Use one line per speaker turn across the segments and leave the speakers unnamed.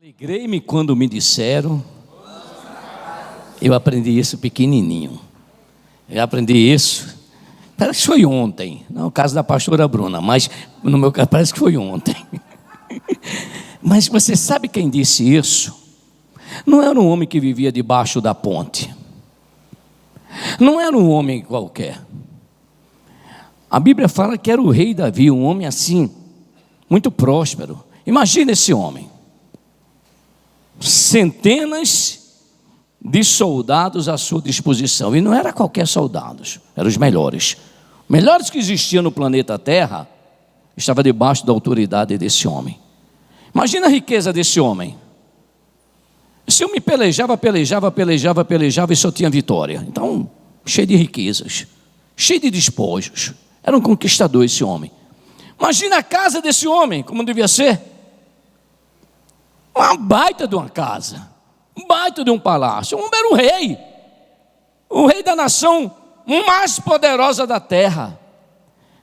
Alegrei-me quando me disseram. Eu aprendi isso pequenininho. Eu aprendi isso, parece que foi ontem. Não é o caso da pastora Bruna, mas no meu caso parece que foi ontem. Mas você sabe quem disse isso? Não era um homem que vivia debaixo da ponte. Não era um homem qualquer. A Bíblia fala que era o rei Davi, um homem assim, muito próspero. Imagina esse homem. Centenas de soldados à sua disposição. E não era qualquer soldados, eram os melhores. Os melhores que existiam no planeta Terra estavam debaixo da autoridade desse homem. Imagina a riqueza desse homem. Esse homem pelejava e só tinha vitória. Então, cheio de riquezas, cheio de despojos. Era um conquistador esse homem. Imagina a casa desse homem, como devia ser. Uma baita de uma casa, um baita de um palácio. O homem era o rei da nação mais poderosa da terra.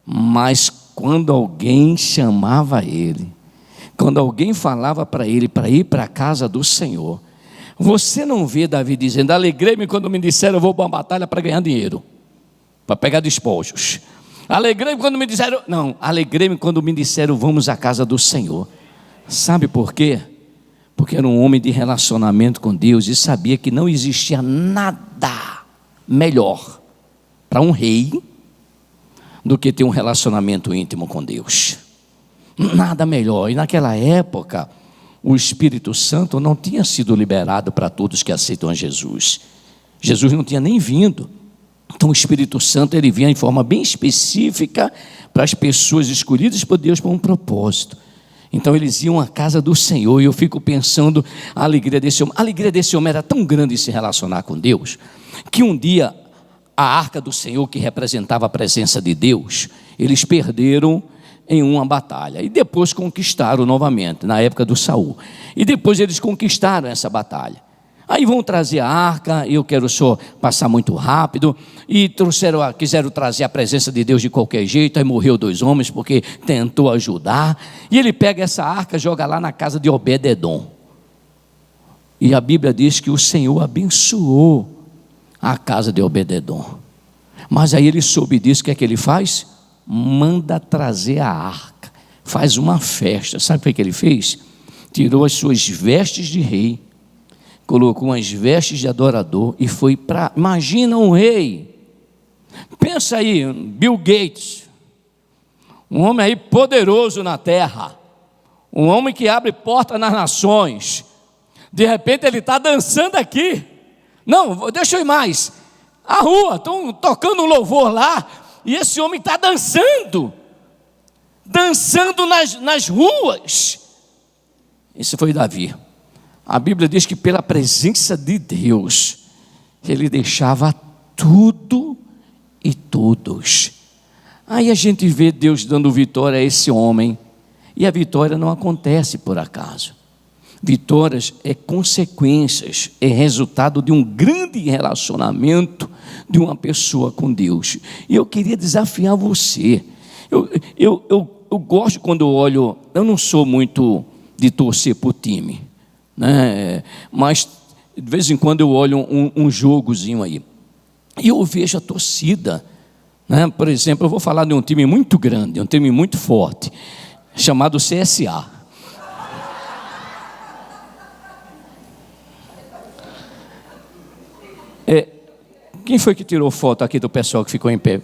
Mas quando alguém chamava ele, quando alguém falava para ele para ir para a casa do Senhor, você não vê Davi dizendo: alegrei-me quando me disseram eu vou para uma batalha para ganhar dinheiro, para pegar despojos. Alegrei-me quando me disseram, não, alegrei-me quando me disseram vamos à casa do Senhor. Sabe por quê? Porque era um homem de relacionamento com Deus e sabia que não existia nada melhor para um rei do que ter um relacionamento íntimo com Deus. Nada melhor. E naquela época, o Espírito Santo não tinha sido liberado para todos que aceitam a Jesus. Jesus não tinha nem vindo. Então o Espírito Santo ele vinha em forma bem específica para as pessoas escolhidas por Deus para um propósito. Então eles iam à casa do Senhor, e eu fico pensando a alegria desse homem. A alegria desse homem era tão grande em se relacionar com Deus, que um dia a arca do Senhor, que representava a presença de Deus, eles perderam em uma batalha, e depois conquistaram novamente, na época do Saul, e depois eles conquistaram essa batalha. Aí vão trazer a arca, eu quero só passar muito rápido, e quiseram trazer a presença de Deus de qualquer jeito, aí morreu 2 homens porque tentou ajudar, e ele pega essa arca, joga lá na casa de Obed-edom, e a Bíblia diz que o Senhor abençoou a casa de Obed-edom, mas aí ele soube disso, o que é que ele faz? Manda trazer a arca, faz uma festa. Sabe o que ele fez? Tirou as suas vestes de rei, colocou umas vestes de adorador e foi para... Imagina um rei, pensa aí, Bill Gates, um homem aí poderoso na terra, um homem que abre porta nas nações, de repente ele está dançando aqui, não, deixa eu ir mais, a rua, estão tocando um louvor lá, e esse homem está dançando nas ruas. Esse foi Davi. A Bíblia diz que pela presença de Deus, ele deixava tudo e todos. Aí a gente vê Deus dando vitória a esse homem, e a vitória não acontece por acaso. Vitórias é consequências, é resultado de um grande relacionamento de uma pessoa com Deus. E eu queria desafiar você. Eu gosto quando eu olho, eu não sou muito de torcer por time, né? Mas de vez em quando eu olho um jogozinho aí, e eu vejo a torcida, né? Por exemplo, eu vou falar de um time muito grande, um time muito forte, chamado CSA. Quem foi que tirou foto aqui do pessoal que ficou em pé?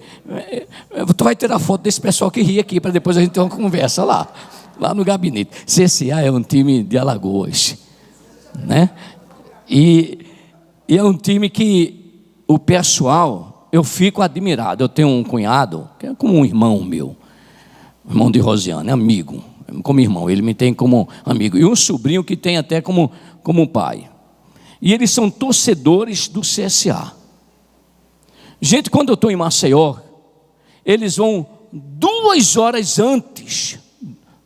Tu vai tirar foto desse pessoal que ri aqui, para depois a gente ter uma conversa lá no gabinete. CSA é um time de Alagoas, né? E é um time que o pessoal, eu fico admirado. Eu tenho um cunhado, que é como um irmão meu, irmão de Rosiane, amigo, como irmão, ele me tem como amigo, e um sobrinho que tem até como pai, e eles são torcedores do CSA. Gente, quando eu estou em Maceió, eles vão 2 horas antes,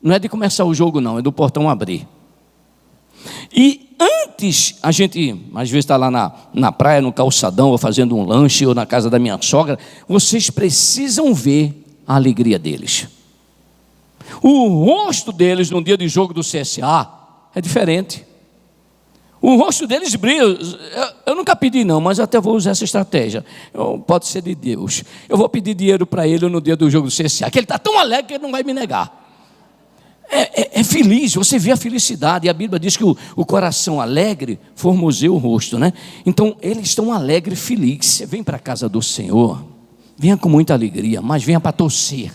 não é de começar o jogo não, é do portão abrir, e antes, a gente às vezes está lá na praia, no calçadão, ou fazendo um lanche, ou na casa da minha sogra, vocês precisam ver a alegria deles. O rosto deles no dia de jogo do CSA é diferente. O rosto deles brilha. Eu nunca pedi não, mas eu até vou usar essa estratégia. Pode ser de Deus. Eu vou pedir dinheiro para ele no dia do jogo do CSA, que ele está tão alegre que ele não vai me negar. É feliz, você vê a felicidade. E a Bíblia diz que o coração alegre formoseia o rosto, né? Então eles estão alegres e felizes. Você vem para a casa do Senhor, venha com muita alegria, mas venha para torcer.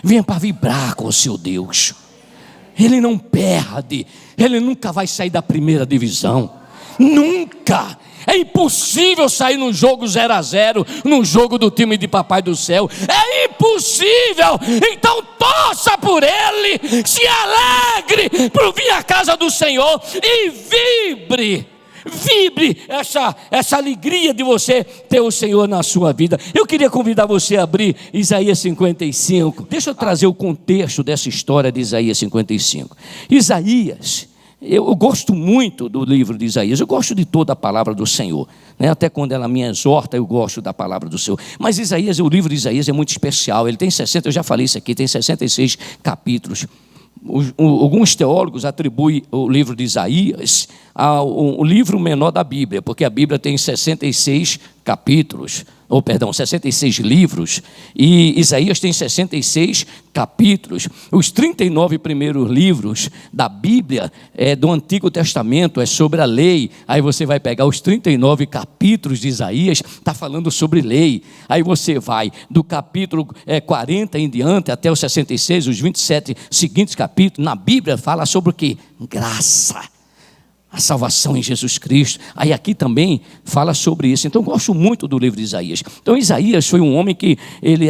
Venha para vibrar com o seu Deus. Ele não perde, ele nunca vai sair da primeira divisão. Nunca. É impossível sair num jogo 0-0, num jogo do time de Papai do Céu. É impossível. Então torça por ele, se alegre por vir à casa do Senhor e vibre essa alegria de você ter o Senhor na sua vida. Eu queria convidar você a abrir Isaías 55. Deixa eu trazer o contexto dessa história de Isaías 55. Isaías, eu gosto muito do livro de Isaías, eu gosto de toda a palavra do Senhor, né? Até quando ela me exorta, eu gosto da palavra do Senhor. Mas Isaías, o livro de Isaías é muito especial. Ele tem 60, eu já falei isso aqui, tem 66 capítulos. Alguns teólogos atribuem o livro de Isaías ao livro menor da Bíblia, porque a Bíblia tem 66 capítulos, 66 livros, e Isaías tem 66 capítulos. Os 39 primeiros livros da Bíblia do Antigo Testamento é sobre a lei. Aí você vai pegar os 39 capítulos de Isaías, está falando sobre lei. Aí você vai do capítulo 40 em diante até os 66, os 27 seguintes capítulos, na Bíblia fala sobre o quê? Graça. A salvação em Jesus Cristo. Aí aqui também fala sobre isso. Então eu gosto muito do livro de Isaías. Então Isaías foi um homem que ele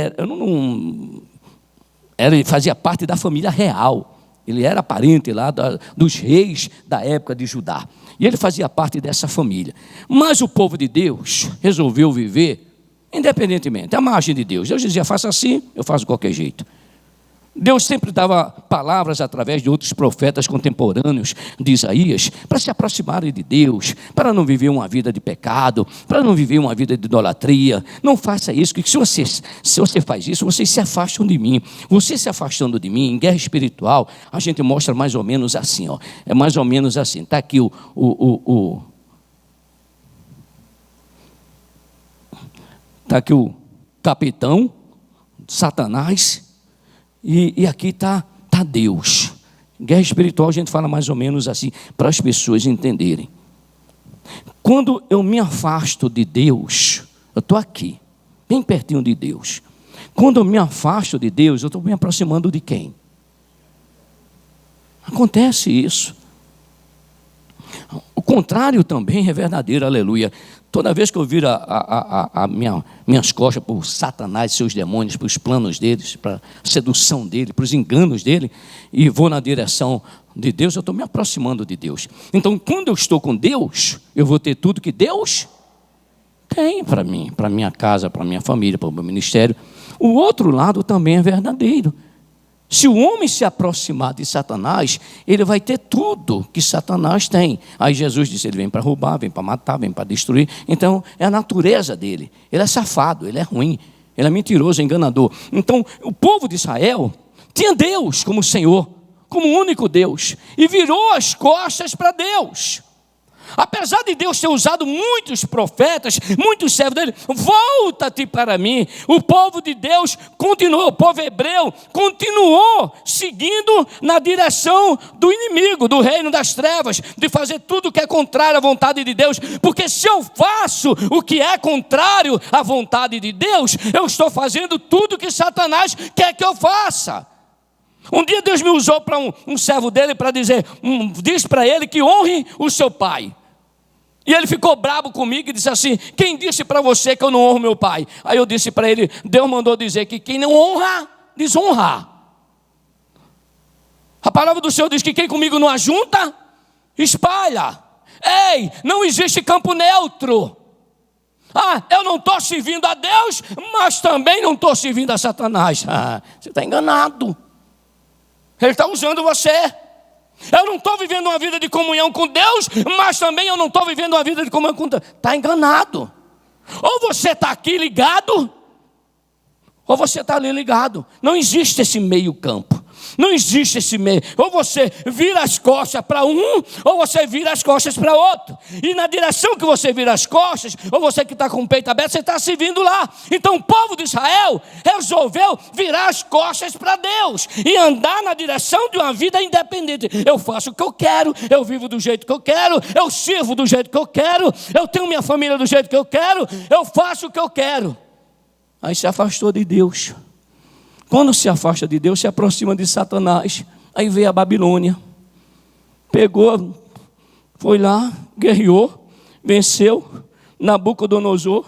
fazia parte da família real. Ele era parente lá dos reis da época de Judá. E ele fazia parte dessa família. Mas o povo de Deus resolveu viver independentemente, à margem de Deus. Deus dizia, faça assim, eu faço de qualquer jeito. Deus sempre dava palavras através de outros profetas contemporâneos de Isaías para se aproximarem de Deus, para não viver uma vida de pecado, para não viver uma vida de idolatria. Não faça isso, porque se você faz isso, vocês se afastam de mim. Você se afastando de mim, em guerra espiritual, a gente mostra mais ou menos assim, ó. É mais ou menos assim. Está aqui Está aqui o capitão, Satanás. E aqui está Deus. Guerra espiritual a gente fala mais ou menos assim, para as pessoas entenderem. Quando eu me afasto de Deus, eu estou aqui, bem pertinho de Deus. Quando eu me afasto de Deus, eu estou me aproximando de quem? Acontece isso. O contrário também é verdadeiro, aleluia. Toda vez que eu viro minhas costas para o Satanás, seus demônios, para os planos deles, para a sedução dele, para os enganos dele, e vou na direção de Deus, eu estou me aproximando de Deus. Então, quando eu estou com Deus, eu vou ter tudo que Deus tem para mim, para minha casa, para minha família, para o meu ministério. O outro lado também é verdadeiro. Se o homem se aproximar de Satanás, ele vai ter tudo que Satanás tem. Aí Jesus disse, ele vem para roubar, vem para matar, vem para destruir. Então, é a natureza dele. Ele é safado, ele é ruim, ele é mentiroso, é enganador. Então, o povo de Israel tinha Deus como Senhor, como único Deus, e virou as costas para Deus. Apesar de Deus ter usado muitos profetas, muitos servos dele, volta-te para mim. O povo de Deus continuou, o povo hebreu continuou seguindo na direção do inimigo, do reino das trevas, de fazer tudo que é contrário à vontade de Deus. Porque se eu faço o que é contrário à vontade de Deus, eu estou fazendo tudo que Satanás quer que eu faça. Um dia Deus me usou para um servo dele para dizer, diz para ele que honre o seu pai. E ele ficou bravo comigo e disse assim, quem disse para você que eu não honro meu pai? Aí eu disse para ele, Deus mandou dizer que quem não honra, desonra. A palavra do Senhor diz que quem comigo não ajunta, espalha. Ei, não existe campo neutro. Eu não estou servindo a Deus, mas também não estou servindo a Satanás. Você está enganado. Ele está usando você. Eu não estou vivendo uma vida de comunhão com Deus, mas também eu não estou vivendo uma vida de comunhão com Deus. Está enganado. Ou você está aqui ligado, ou você está ali ligado. Não existe esse meio campo. Não existe esse meio. Ou você vira as costas para um, ou você vira as costas para outro. E na direção que você vira as costas, ou você que está com o peito aberto, você está se vindo lá. Então o povo de Israel resolveu virar as costas para Deus e andar na direção de uma vida independente. Eu faço o que eu quero, eu vivo do jeito que eu quero, eu sirvo do jeito que eu quero, eu tenho minha família do jeito que eu quero, eu faço o que eu quero. Aí se afastou de Deus. Quando se afasta de Deus, se aproxima de Satanás. Aí veio a Babilônia. Pegou, foi lá, guerreou, venceu Nabucodonosor,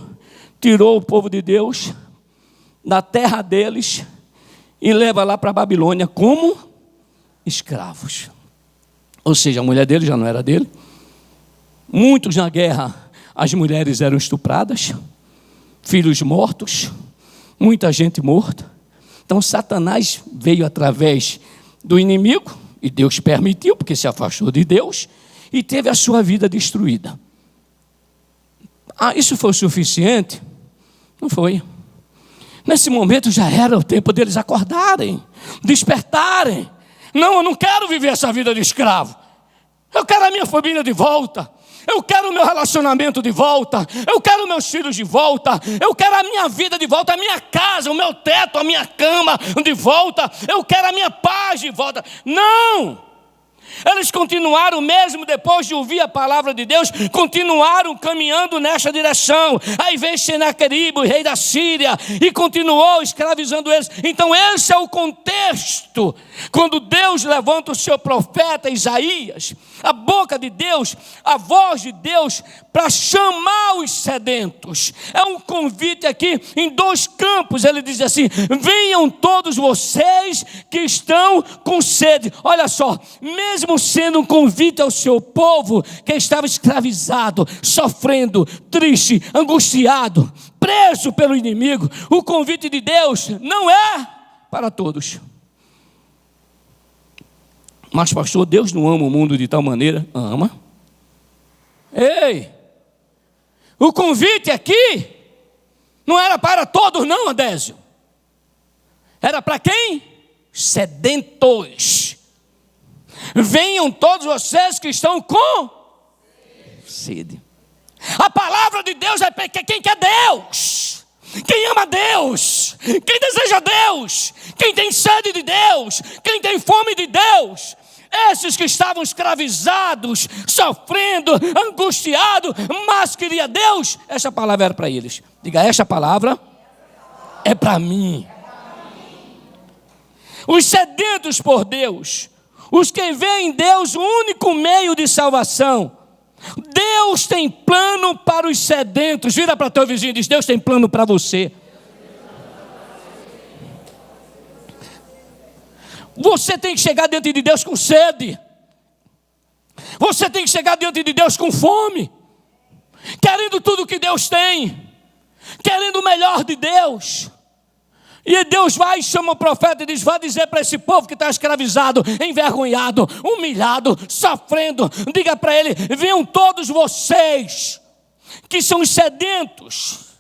tirou o povo de Deus da terra deles e leva lá para a Babilônia como escravos. Ou seja, a mulher dele já não era dele. Muitos na guerra, as mulheres eram estupradas, filhos mortos, muita gente morta. Então Satanás veio através do inimigo, e Deus permitiu, porque se afastou de Deus, e teve a sua vida destruída. Isso foi o suficiente? Não foi. Nesse momento já era o tempo deles acordarem, despertarem. Não, eu não quero viver essa vida de escravo. Eu quero a minha família de volta. Eu quero o meu relacionamento de volta. Eu quero meus filhos de volta. Eu quero a minha vida de volta, a minha casa, o meu teto, a minha cama de volta. Eu quero a minha paz de volta. Não! Eles continuaram, mesmo depois de ouvir a palavra de Deus, continuaram caminhando nessa direção. Aí veio Senaqueribe, o rei da Síria, e continuou escravizando eles. Então esse é o contexto, quando Deus levanta o seu profeta Isaías, a boca de Deus, a voz de Deus, para chamar os sedentos. É um convite aqui em dois campos. Ele diz assim: venham todos vocês que estão com sede. Olha só, mesmo sendo um convite ao seu povo que estava escravizado, sofrendo, triste, angustiado, preso pelo inimigo, o convite de Deus não é para todos. Mas pastor, Deus não ama o mundo de tal maneira? Ama. Ei, o convite aqui não era para todos não, Adésio. Era para quem? Sedentos. Venham todos vocês que estão com sede. A palavra de Deus é para quem quer Deus, quem ama Deus, quem deseja Deus, quem tem sede de Deus, quem tem fome de Deus. Esses que estavam escravizados, sofrendo, angustiados, mas queria Deus, essa palavra era para eles. Diga, essa palavra é para mim. Os sedentos por Deus, os que veem em Deus o único meio de salvação. Deus tem plano para os sedentos. Vira para teu vizinho e diz: Deus tem plano para você. Você tem que chegar diante de Deus com sede. Você tem que chegar diante de Deus com fome, querendo tudo que Deus tem, querendo o melhor de Deus. E Deus vai e chama o profeta e diz: vai dizer para esse povo que está escravizado, envergonhado, humilhado, sofrendo, diga para ele: venham todos vocês que são os sedentos,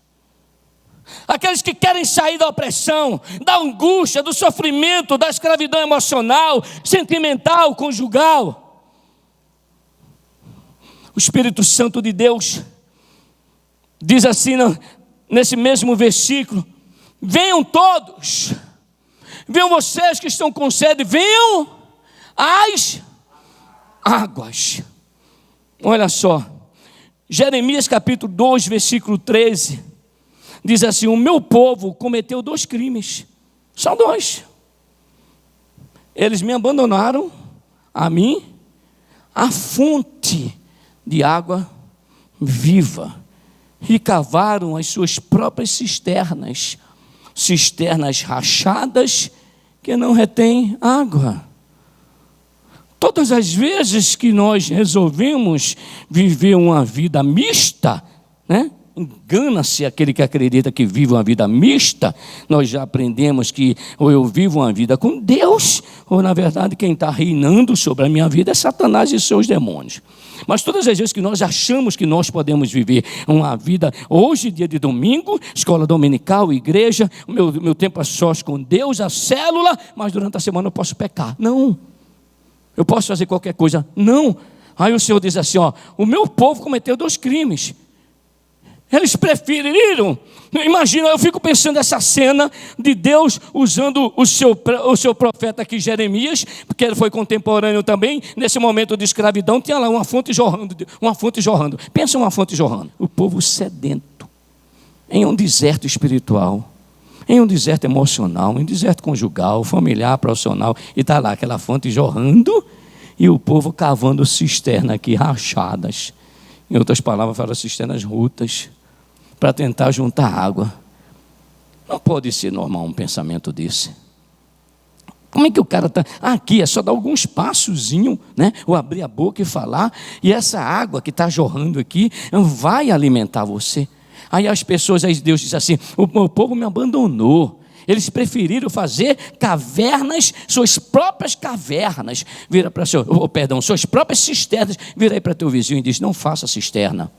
aqueles que querem sair da opressão, da angústia, do sofrimento, da escravidão emocional, sentimental, conjugal. O Espírito Santo de Deus diz assim nesse mesmo versículo: venham todos, venham vocês que estão com sede, venham às águas. Olha só, Jeremias capítulo 2, versículo 13, diz assim: o meu povo cometeu 2 crimes, só 2. Eles me abandonaram, a mim, a fonte de água viva, e cavaram as suas próprias cisternas rachadas que não retêm água. Todas as vezes que nós resolvemos viver uma vida mista, né? engana-se aquele que acredita que vive uma vida mista. Nós já aprendemos que ou eu vivo uma vida com Deus, ou na verdade quem está reinando sobre a minha vida é Satanás e seus demônios. Mas todas as vezes que nós achamos que nós podemos viver uma vida, hoje dia de domingo, escola dominical, igreja, o meu tempo a sós com Deus, a célula, mas durante a semana eu posso pecar. Não. Eu posso fazer qualquer coisa. Não. Aí o Senhor diz assim, o meu povo cometeu 2 crimes. Eles preferiram, imagina, eu fico pensando essa cena de Deus usando o seu profeta aqui, Jeremias, porque ele foi contemporâneo também, nesse momento de escravidão, tinha lá uma fonte jorrando. Pensa uma fonte jorrando. O povo sedento, em um deserto espiritual, em um deserto emocional, em um deserto conjugal, familiar, profissional, e está lá aquela fonte jorrando, e o povo cavando cisternas aqui, rachadas. Em outras palavras, fala cisternas rutas, para tentar juntar água. Não pode ser normal um pensamento desse. Como é que o cara está... aqui é só dar alguns passozinhos, né? Ou abrir a boca e falar, e essa água que está jorrando aqui vai alimentar você. Aí as pessoas, aí Deus diz assim, o meu povo me abandonou. Eles preferiram fazer cavernas, suas próprias cavernas. Vira para suas próprias cisternas. Vira aí para teu vizinho e diz, não faça cisterna.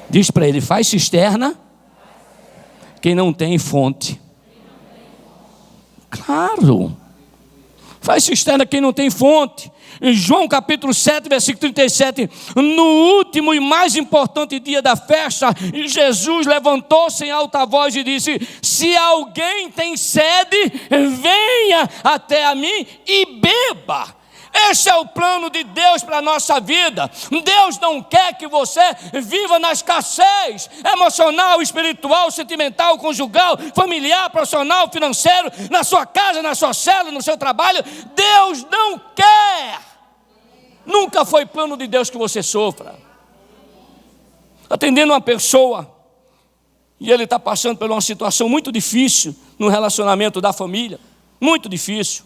Diz para ele, faz cisterna quem não tem fonte. Claro. Faz cisterna quem não tem fonte. Em João capítulo 7, versículo 37, no último e mais importante dia da festa, Jesus levantou-se em alta voz e disse, se alguém tem sede, venha até a mim e beba. Esse é o plano de Deus para a nossa vida. Deus não quer que você viva na escassez emocional, espiritual, sentimental, conjugal, familiar, profissional, financeiro, na sua casa, na sua célula, no seu trabalho. Deus não quer. Nunca foi plano de Deus que você sofra. Atendendo uma pessoa, e ele está passando por uma situação muito difícil no relacionamento da família, muito difícil.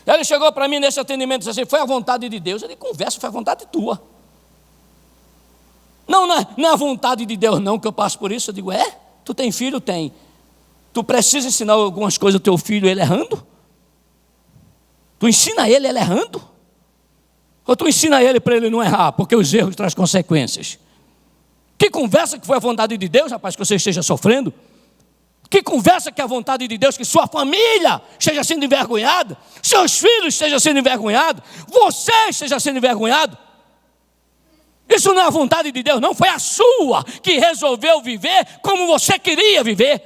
Ele chegou para mim nesse atendimento e disse assim, foi a vontade de Deus. Eu disse, conversa, foi a vontade tua. Não é a vontade de Deus não que eu passo por isso. Eu digo, tu tem filho? Tem. Tu precisa ensinar algumas coisas ao teu filho ele errando? Tu ensina ele errando? Ou tu ensina ele para ele não errar, porque os erros trazem consequências? Que conversa que foi a vontade de Deus, rapaz, que você esteja sofrendo? Que conversa que é a vontade de Deus, que sua família esteja sendo envergonhada, seus filhos estejam sendo envergonhados, você esteja sendo envergonhado? Isso não é a vontade de Deus, não, foi a sua que resolveu viver como você queria viver,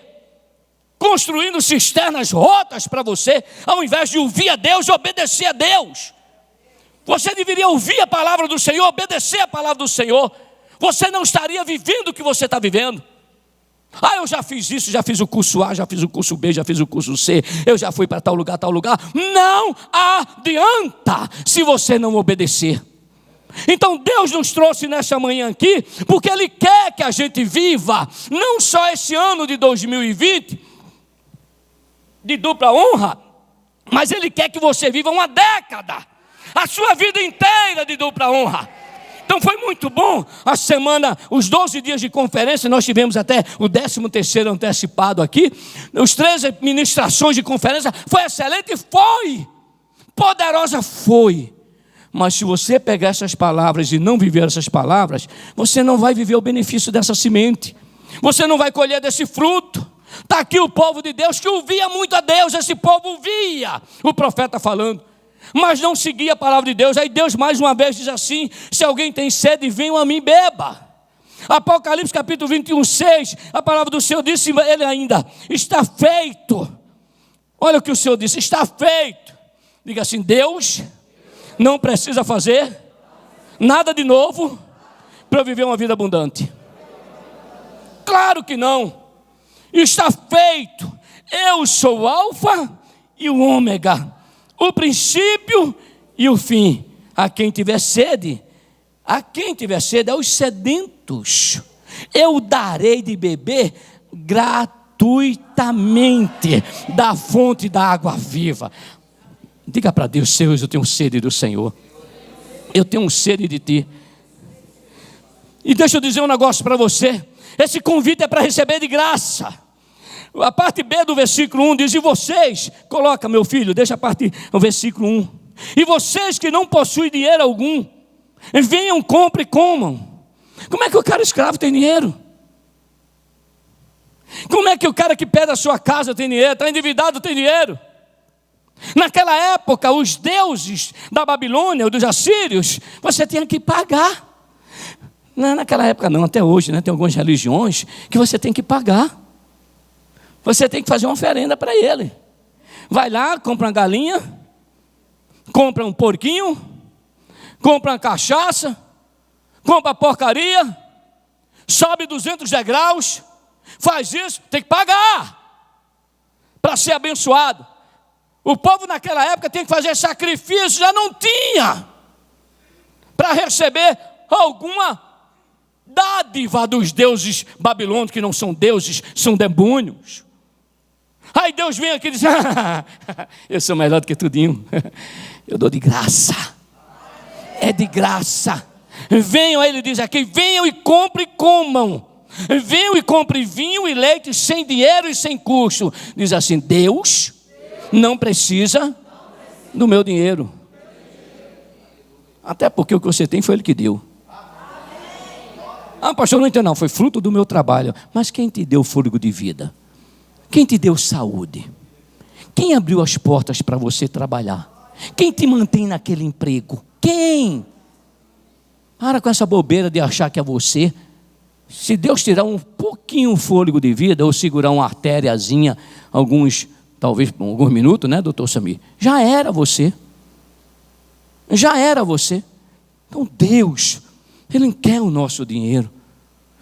construindo cisternas rotas para você, ao invés de ouvir a Deus e obedecer a Deus. Você deveria ouvir a palavra do Senhor, obedecer a palavra do Senhor. Você não estaria vivendo o que você está vivendo. Eu já fiz isso, já fiz o curso A, já fiz o curso B, já fiz o curso C, eu já fui para tal lugar. Não adianta se você não obedecer. Então Deus nos trouxe nessa manhã aqui, porque Ele quer que a gente viva, não só esse ano de 2020, de dupla honra, mas Ele quer que você viva uma década, a sua vida inteira de dupla honra. Então foi muito bom a semana, os 12 dias de conferência, nós tivemos até o 13º antecipado aqui, os 13 ministrações de conferência, foi excelente, foi, poderosa foi. Mas se você pegar essas palavras e não viver essas palavras, você não vai viver o benefício dessa semente, você não vai colher desse fruto. Está aqui o povo de Deus que ouvia muito a Deus, esse povo ouvia o profeta falando, mas não seguia a palavra de Deus. Aí Deus mais uma vez diz assim, se alguém tem sede, venham a mim, beba. Apocalipse capítulo 21:6, a palavra do Senhor disse, ele ainda, está feito. Olha o que o Senhor disse, está feito. Diga assim, Deus não precisa fazer nada de novo para eu viver uma vida abundante. Claro que não. Está feito. Eu sou o Alfa e o Ômega, o princípio e o fim. A quem tiver sede, aos sedentos, eu darei de beber gratuitamente da fonte da água viva. Diga para Deus, Senhor, eu tenho sede do Senhor. Eu tenho sede de Ti. E deixa eu dizer um negócio para você. Esse convite é para receber de graça. A parte B do versículo 1 diz: e vocês, coloca meu filho, deixa a parte, o versículo 1. E vocês que não possuem dinheiro algum, venham, comprem e comam. Como é que o cara escravo tem dinheiro? Como é que o cara que pede a sua casa tem dinheiro? Está endividado, tem dinheiro? Naquela época, os deuses da Babilônia, dos assírios, você tinha que pagar. Não, naquela época não, até hoje, né? Tem algumas religiões que você tem que pagar. Você tem que fazer uma oferenda para ele. Vai lá, compra uma galinha, compra um porquinho, compra uma cachaça, compra porcaria, sobe 200 degraus, faz isso, tem que pagar para ser abençoado. O povo naquela época tinha que fazer sacrifício, já não tinha para receber alguma dádiva dos deuses babilônicos, que não são deuses, são demônios. Aí Deus vem aqui e diz: eu sou melhor do que tudinho, eu dou de graça, é de graça. Venham, aí ele diz aqui: venham e comprem e comam. Venham e comprem vinho e leite sem dinheiro e sem custo. Diz assim: Deus não precisa do meu dinheiro. Até porque o que você tem foi Ele que deu. Ah, pastor, não entendo não, foi fruto do meu trabalho. Mas quem te deu fôlego de vida? Quem te deu saúde? Quem abriu as portas para você trabalhar? Quem te mantém naquele emprego? Quem? Para com essa bobeira de achar que é você. Se Deus tirar um pouquinho o fôlego de vida, ou segurar uma artériazinha, talvez alguns minutos, né, doutor Samir? Já era você. Já era você. Então Deus, Ele não quer o nosso dinheiro.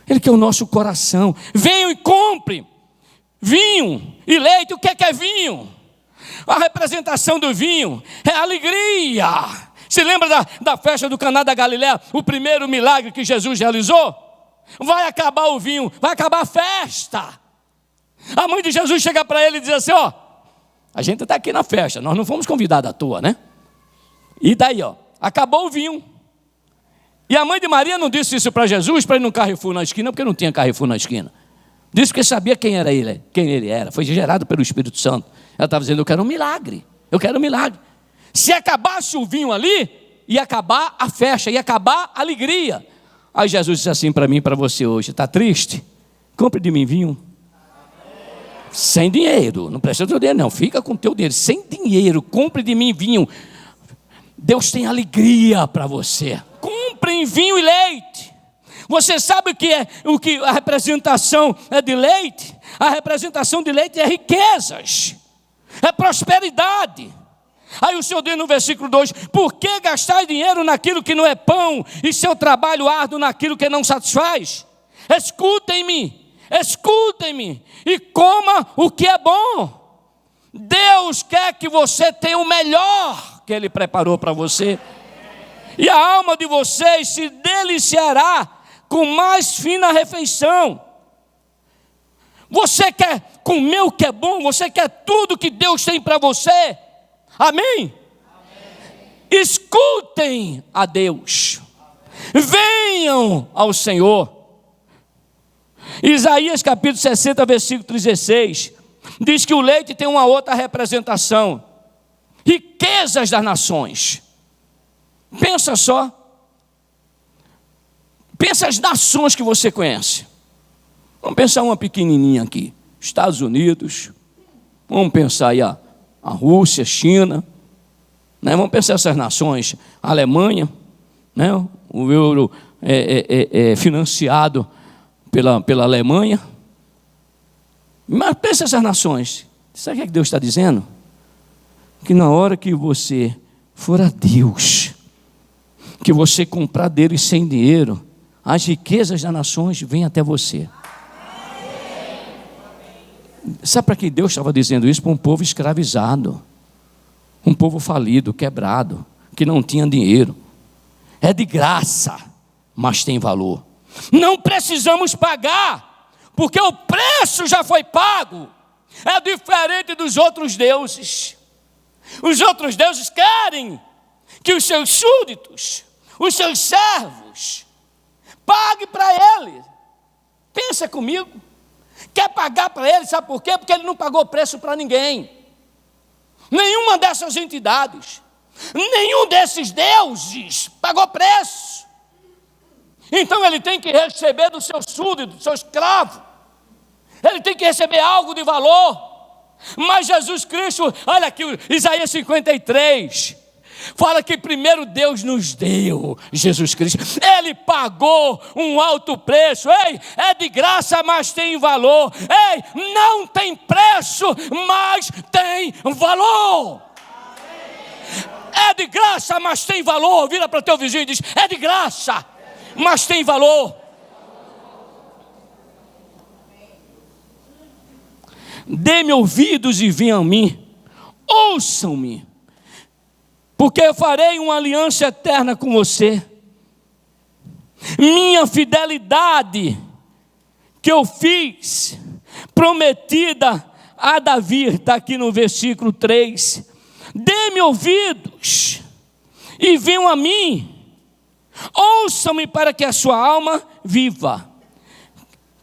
Ele quer o nosso coração. Venham e comprem vinho e leite. O que é vinho? A representação do vinho é alegria. Se lembra da festa do Caná da Galileia? O primeiro milagre que Jesus realizou? Vai acabar o vinho, vai acabar a festa. A mãe de Jesus chega para ele e diz assim: ó, a gente está aqui na festa, nós não fomos convidados à toa, né? E daí, ó, acabou o vinho. E a mãe de Maria não disse isso para Jesus, para ir num Carrefour na esquina, porque não tinha Carrefour na esquina. Disse porque sabia quem ele era, foi gerado pelo Espírito Santo. Ela estava dizendo: eu quero um milagre, eu quero um milagre. Se acabasse o vinho ali, ia acabar a festa, ia acabar a alegria. Aí Jesus disse assim para mim e para você hoje: está triste? Compre de mim vinho. Sem dinheiro, não precisa do teu dinheiro não, fica com o teu dinheiro, sem dinheiro, compre de mim vinho. Deus tem alegria para você. Comprem vinho e leite. Você sabe o que a representação é de leite? A representação de leite é riquezas, é prosperidade. Aí o Senhor diz no versículo 2: por que gastar dinheiro naquilo que não é pão, e seu trabalho árduo naquilo que não satisfaz? Escutem-me, escutem-me, e coma o que é bom. Deus quer que você tenha o melhor que Ele preparou para você. E a alma de vocês se deliciará com mais fina refeição. Você quer comer o que é bom? Você quer tudo que Deus tem para você? Amém? Amém? Escutem a Deus. Venham ao Senhor. Isaías capítulo 60, versículo 16, diz que o leite tem uma outra representação: riquezas das nações. Pensa só. Pensa as nações que você conhece. Vamos pensar uma pequenininha aqui: Estados Unidos. Vamos pensar aí a Rússia, China, né? Vamos pensar essas nações. A Alemanha, né? O euro é financiado pela Alemanha. Mas pensa essas nações. Sabe o que Deus está dizendo? Que na hora que você for a Deus, que você comprar dele sem dinheiro, as riquezas das nações vêm até você. Sabe para que Deus estava dizendo isso? Para um povo escravizado, um povo falido, quebrado, que não tinha dinheiro. É de graça, mas tem valor. Não precisamos pagar, porque o preço já foi pago. É diferente dos outros deuses. Os outros deuses querem que os seus súditos, os seus servos, Pague para ele. Pensa comigo. Quer pagar para ele, sabe por quê? Porque ele não pagou preço para ninguém. Nenhuma dessas entidades, nenhum desses deuses pagou preço. Então ele tem que receber do seu súdito, do seu escravo. Ele tem que receber algo de valor. Mas Jesus Cristo, olha aqui, Isaías 53, fala que primeiro Deus nos deu Jesus Cristo. Ele pagou um alto preço. Ei, é de graça, mas tem valor. Ei, não tem preço, mas tem valor. É de graça, mas tem valor. Vira para o teu vizinho e diz: é de graça, mas tem valor. Dê-me ouvidos e venham a mim. Ouçam-me, porque eu farei uma aliança eterna com você. Minha fidelidade que eu fiz, prometida a Davi, está aqui no versículo 3. Dê-me ouvidos e venham a mim. Ouçam-me para que a sua alma viva.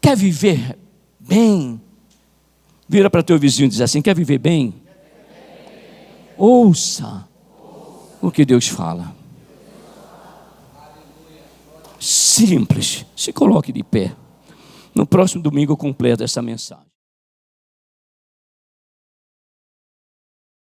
Quer viver bem? Vira para teu vizinho e diz assim: quer viver bem? Ouça o que Deus fala. Simples. Se coloque de pé. No próximo domingo eu completo essa mensagem.